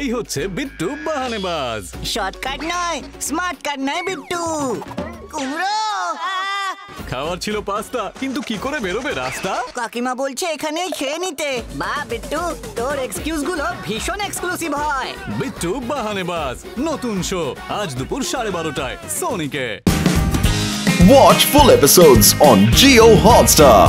এই হচ্ছে বিট্টু বাহানেবাজ। শর্টকাট নয়, স্মার্ট কাট নয় বিট্টু। কুমড়ো খাওয়ার ছিল পাস্তা, কিন্তু কি করে বেরোবে রাস্তা? কাকিমা বলছে এখানেই খেয়ে নিতে। বা বিট্টু, তোর এক্সকিউজ গুলো ভীষণ এক্সক্লুসিভ হয়। বিট্টু বাহানেবাজ নতুন শো আজ দুপুর 12:30টায় সোনিকে। Watch full episodes on Jio Hotstar.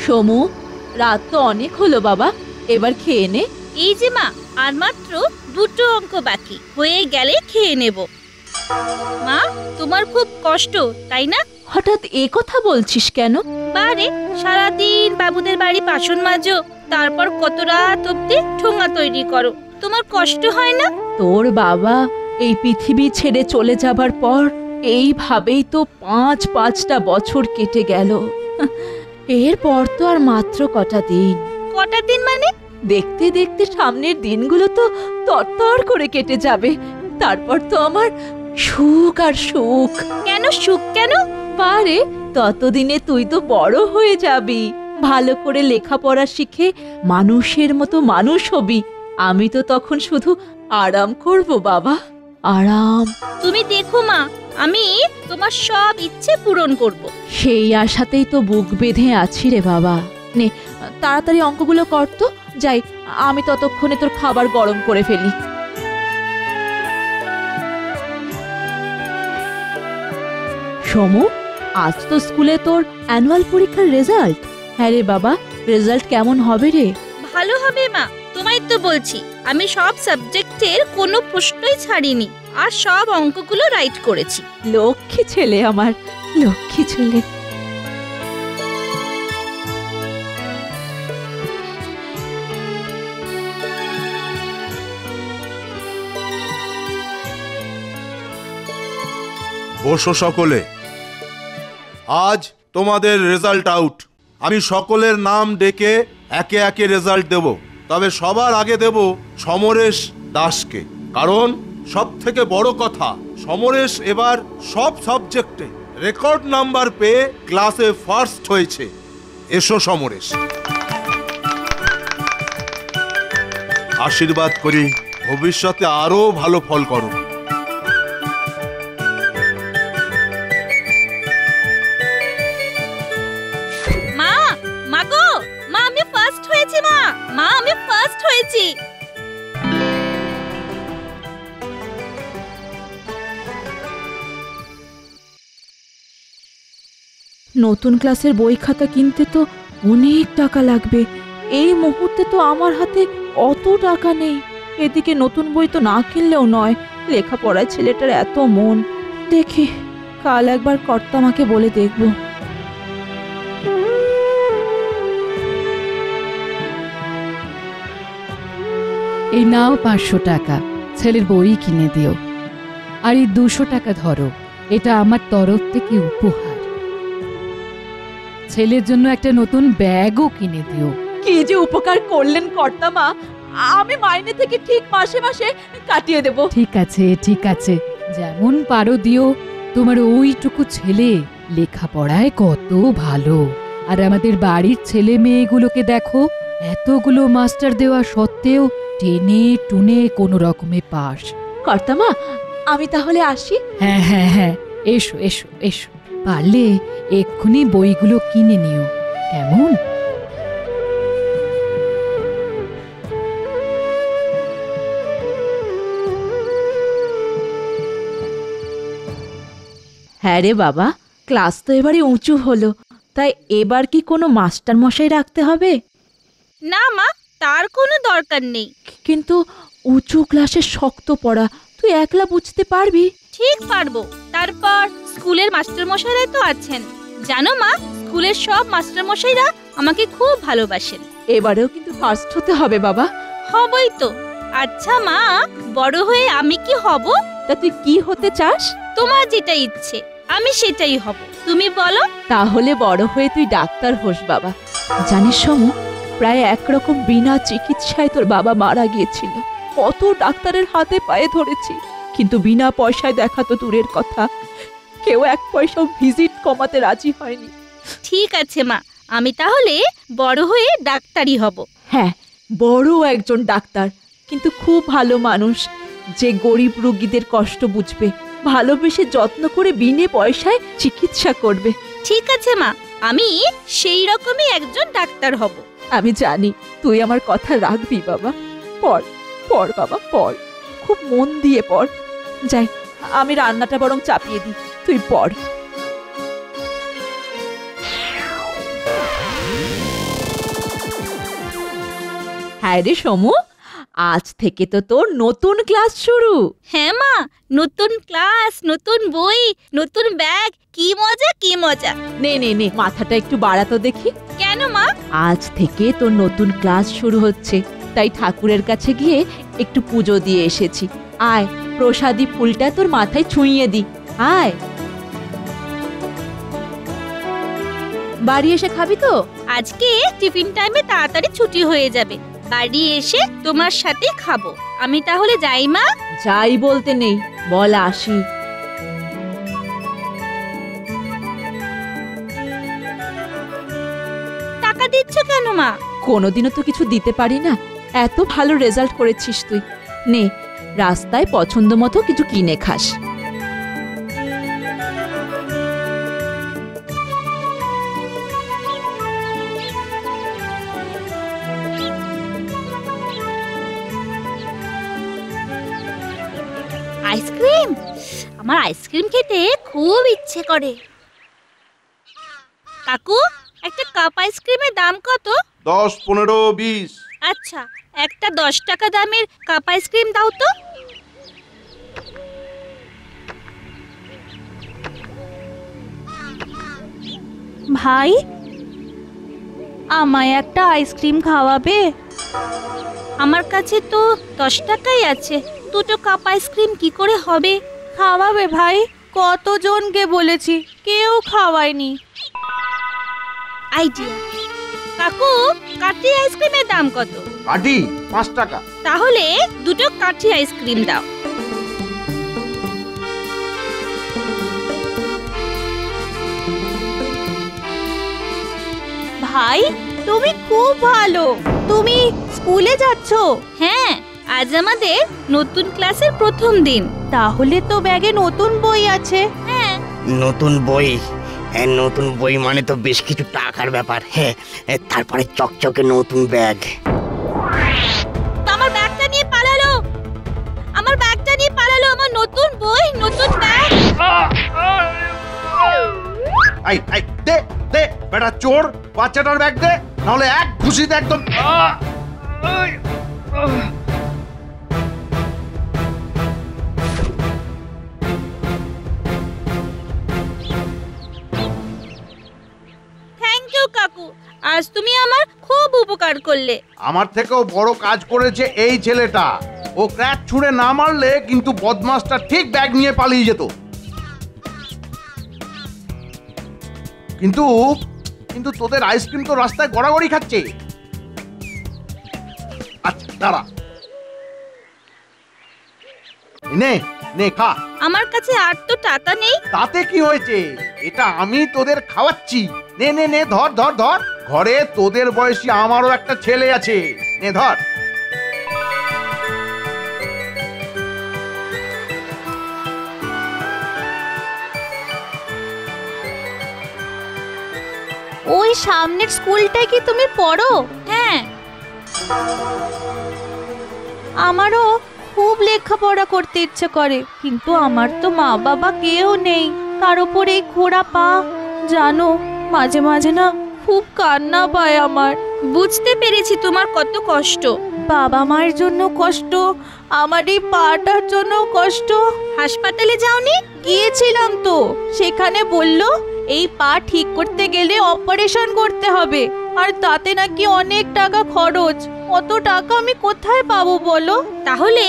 সমু, রাত তো অনেক হলো বাবা, এবার খেয়ে নে। এই যে মা, আর মাত্র 2টো অঙ্ক বাকি, হয়ে গেলে খেয়ে নেব। মা, তোমার খুব কষ্ট তাই না? হঠাৎ এ কথা বলছিস কেন? বারে সারাদিন বাবুদের বাড়ি বাসন মাজো, তারপর কত রাত অব্দি ঠোঙা তৈরি করো, তোমার কষ্ট হয় না? তোর বাবা এই পৃথিবী ছেড়ে চলে যাবার পর এইভাবেই তো 5-5টা বছর কেটে গেল। এরপর তো আর মাত্র কটা দিন। কটা দিন মানে? দেখতে দেখতে সামনের দিনগুলো তো তরতর করে কেটে যাবে। তারপর তো আমার সুখ আর সুখ। কেন সুখ কেন? পারে ততদিনে তুই তো বড় হয়ে যাবি, ভালো করে লেখাপড়া শিখে মানুষের মতো মানুষ হবি। আমি তো তখন শুধু আরাম করব বাবা, আরাম। তুমি দেখো মা, আমি তোমার সব ইচ্ছে পূরণ করব। সেই আশাতেই তো বুক বেঁধে আছি রে বাবা। নে তাড়াতাড়ি অঙ্কগুলো কর তো, যাই আমি ততক্ষণে তোর খাবার গরম করে ফেলি। সমু, আজ তো স্কুলে তোর অ্যানুয়াল পরীক্ষার রেজাল্ট। হ্যাঁ রে বাবা, রেজাল্ট কেমন হবে রে? ভালো হবে মা, তোমায় তো বলছি আমি সব সাবজেক্টের কোনো প্রশ্নই ছাড়িনি, আর সব অঙ্কগুলো রাইট করেছি। লক্ষ্মী ছেলে আমার, লক্ষ্মী ছেলে। বসো সকলে। আজ তোমাদের রেজাল্ট আউট। আমি সকলের নাম ডেকে একে একে রেজাল্ট দেব, তবে সবার আগে দেব সমরেশ দাসকে। কারণ সব থেকে বড় কথা, সমরেশ এবার সব সাবজেক্টে রেকর্ড নাম্বার পেয়ে ক্লাসে ফার্স্ট হয়েছে। এসো সমরেশ, আশীর্বাদ করি ভবিষ্যতে আরো ভালো ফল করো। নতুন ক্লাসের বই খাতা কিনতে তো অনেক টাকা লাগবে। এই মুহূর্তে তো আমার হাতে অত টাকা নেই। এদিকে নতুন বই তো না কিনলেও নয়, লেখাপড়ায় ছেলেটার এত মন। দেখি কাল একবার কর্তামাকে বলে দেখব। এই নাও 500 টাকা, ছেলের বই কিনে দিও। আর এই 200 টাকা ধরো, এটা আমার তরফ থেকে উপহার। ছেলের জন্য একটা নতুন ব্যাগও কিনে দিও। কি যে উপকার করলেন কর্তামা, আমি মাইনে থেকে ঠিক মাসে মাসে কাটিয়ে দেব। ঠিক আছে ঠিক আছে, যেমন পারো দিও। তোমার ওইটুকু ছেলে লেখাপড়ায় কত ভালো। আর আমাদের বাড়ির ছেলে মেয়েগুলোকে দেখো, এতগুলো মাস্টার দেওয়া সত্ত্বেও টেনে টুনে কোনো রকমে পাস। কর্তামা, আমি তাহলে আসি। হ্যাঁ হ্যাঁ হ্যাঁ, এসো এসো এসো। পারলে এক্ষুনি বইগুলো কিনে নিও, কেমন? হ্যাঁ রে বাবা, ক্লাস তো এবারে উঁচু হলো, তাই এবার কি কোনো মাস্টার মশাই রাখতে হবে? না মা, তার কোনো দরকার নেই। কিন্তু উঁচু ক্লাসে শক্ত পড়া, তুই একলা বুঝতে পারবি? ঠিক পারবো। তারপর স্কুলের মাস্টারমশাইরা তো আছেন। জানো মা, স্কুলের সব মাস্টারমশাইরা আমাকে খুব ভালোবাসেন। এবারেও কিন্তু ফার্স্ট হতে হবে বাবা। হবই তো। আচ্ছা মা, বড় হয়ে আমি কি হব? তা তুই কি হতে চাস? তোমার যেটা ইচ্ছে আমি সেটাই হব, তুমি বলো। তাহলে বড় হয়ে তুই ডাক্তার হোস বাবা। জানিস সমু, প্রায় একরকম বিনা চিকিৎসায় তোর বাবা মারা গিয়েছিল। কত ডাক্তারের হাতে পায়ে ধরেছি, কিন্তু বিনা পয়সায় দেখা তো দূরের কথা, কেউ এক পয়সাও ভিজিট কমাতে রাজি হয়নি। ঠিক আছে মা, আমি তাহলে বড় হয়ে ডাক্তারই হব। হ্যাঁ, বড় একজন ডাক্তার, কিন্তু খুব ভালো মানুষ, যে গরিব রোগীদের কষ্ট বুঝবে, ভালোবেসে যত্ন করে বিনে পয়সায় চিকিৎসা করবে। ঠিক আছে মা, আমি সেই রকমই একজন ডাক্তার হব। আমি জানি তুই আমার কথা রাখবি বাবা। পড় পড় বাবা, পড়, খুব মন দিয়ে পড়। যাই, আমি রান্নাটা বরং চাপিয়ে দিই, তুই পড়। হ্যাঁ রে সমু, আজ থেকে তো তোর নতুন ক্লাস শুরু। হ্যাঁ মা, নতুন ক্লাস, নতুন বই, নতুন ব্যাগ, কি মজা কি মজা। নে নে নে, মাথাটা একটু বাড়াতো দেখি। কেন মা? আজ থেকে তোর নতুন ক্লাস শুরু হচ্ছে, তাই ঠাকুরের কাছে গিয়ে একটু পুজো দিয়ে এসেছি। আয়, প্রসাদী ফুলটা তোর মাথায় ছুঁইয়ে দি। আয়, বাড়ি এসে খাবি তো? আজকে টিফিন টাইমে তাড়াতাড়ি ছুটি হয়ে যাবে, বাড়ি এসে তোমার সাথে খাবো। আমি তাহলে যাই মা। যাই বলতে নেই, বল আসি। টাকা দিচ্ছ কেন মা? কোনোদিনও তো কিছু দিতে পারি না, এত ভালো রেজাল্ট করেছিস তুই। নে, রাস্তায় পছন্দ মতো কিছু কিনে খাস। আইসক্রিম, আমার আইসক্রিম খেতে খুব ইচ্ছে করে। কাকু, একটা কাপ আইসক্রিমের দাম কত? 10, 15, 20। আচ্ছা, একটা 10 টাকা দামের কাপ আইসক্রিম দাও তো। ভাই, আমায় একটা আইসক্রিম খাওয়াবে? আমার কাছে তো 10 টাকাই আছে, দুটো কাপ আইসক্রিম কি করে হবে? খাওয়াবে ভাই? কতজনকে বলেছি, কেউ খাওয়ায়নি। আইডিয়া। কাকু, কাঠি আইসক্রিমের দাম কত? কাঠি 5 টাকা। তাহলে দুটো কাঠি আইসক্রিম দাও। ভাই, তুমি খুব ভালো। তুমি স্কুলে যাচ্ছ? হ্যাঁ, আজ আমাদের নতুন ক্লাসের প্রথম দিন। তাহলে তো ব্যাগে নতুন বই আছে? হ্যাঁ। নতুন বই? নতুন বই মানে তো বেশ কিছু টাকার ব্যাপার। হ্যাঁ, তারপরে চকচকে নতুন ব্যাগ। আমার ব্যাগটা নিয়ে পালালো, আমার ব্যাগটা নিয়ে পালালো, আমার নতুন বই, নতুন ব্যাগ। আই আই, দে দে বেটা চোর, বাচ্চাটার ব্যাগ দে, নাহলে এক ঘুষিতে একদম। থ্যাংক ইউ কাকু, আজ তুমি আমার খুব উপকার করলে। আমার থেকেও বড় কাজ করেছে এই ছেলেটা। ও ক্র্যাচ ছুঁড়ে না মারলে কিন্তু বদমাসটা ঠিক ব্যাগ নিয়ে পালিয়ে যেত। কিন্তু কিন্তু তোদের আইসক্রিম তো রাস্তায় গড়াগড়ি খাচ্ছে। আচ্ছা দাঁড়া, নে নে খা। আমার কাছে আর তো টাকা নেই। তাতে কি হয়েছে, এটা আমি তোদের খাওয়াচ্ছি। নে নে নে, ধর ধর ধর। ঘরে তোদের বয়সী আমারও একটা ছেলে আছে, নে ধর। ওই সামনের স্কুলটায় কি তুমি পড়ো? হ্যাঁ। আমারও খুব লেখাপড়া করতে ইচ্ছে করে, কিন্তু আমার তো মা বাবা কেউ নেই, তার উপর এই খোড়া পা। জানো, মাঝে মাঝে না খুব কান্না পায় আমার। বুঝতে পেরেছি তোমার কত কষ্ট। বাবা মায়ের জন্য কষ্ট, আমার এই পাটার জন্য কষ্ট। হাসপাতালে যাওনি? গিয়েছিলাম তো, সেখানে বললো এই পা ঠিক করতে গেলে অপারেশন করতে হবে, আর তাতে নাকি অনেক টাকা খরচ। অত টাকা আমি কোথায় পাবো বলো? তাহলে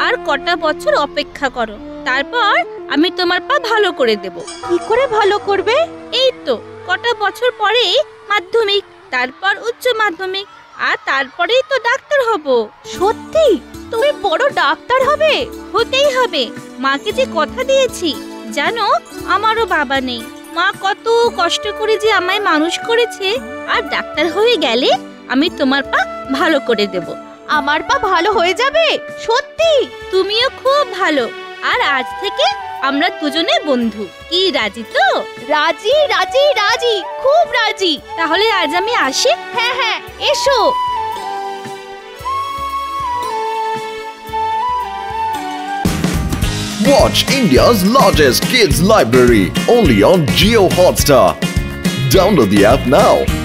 আর কটা বছর অপেক্ষা করো, তারপর আমি তোমার পা ভালো করে দেব। কি করে ভালো করবে? এই তো কটা বছর পরে মাধ্যমিক, তারপর উচ্চ মাধ্যমিক, আর তারপরেই তো ডাক্তার হব। সত্যি? তুমি বড় ডাক্তার হবে? হতেই হবে, মাকে যে কথা দিয়েছি। জানো, আমারও বাবা নেই। মা কত কষ্ট করে যে আমায় মানুষ করেছে, আর ডাক্তার হয়ে গেলে আমি তোমার পা ভালো করে দেব। আমার পা ভালো হয়ে যাবে? সত্যি? তুমিও খুব ভালো। আর আজ থেকে আমরা দুজনে বন্ধু। কি রাজি তো? রাজি রাজি রাজি, খুব রাজি। তাহলে আজ আমি আসি? হ্যাঁ হ্যাঁ, এসো। Watch India's largest kids library only on Jio Hotstar. Download the app now.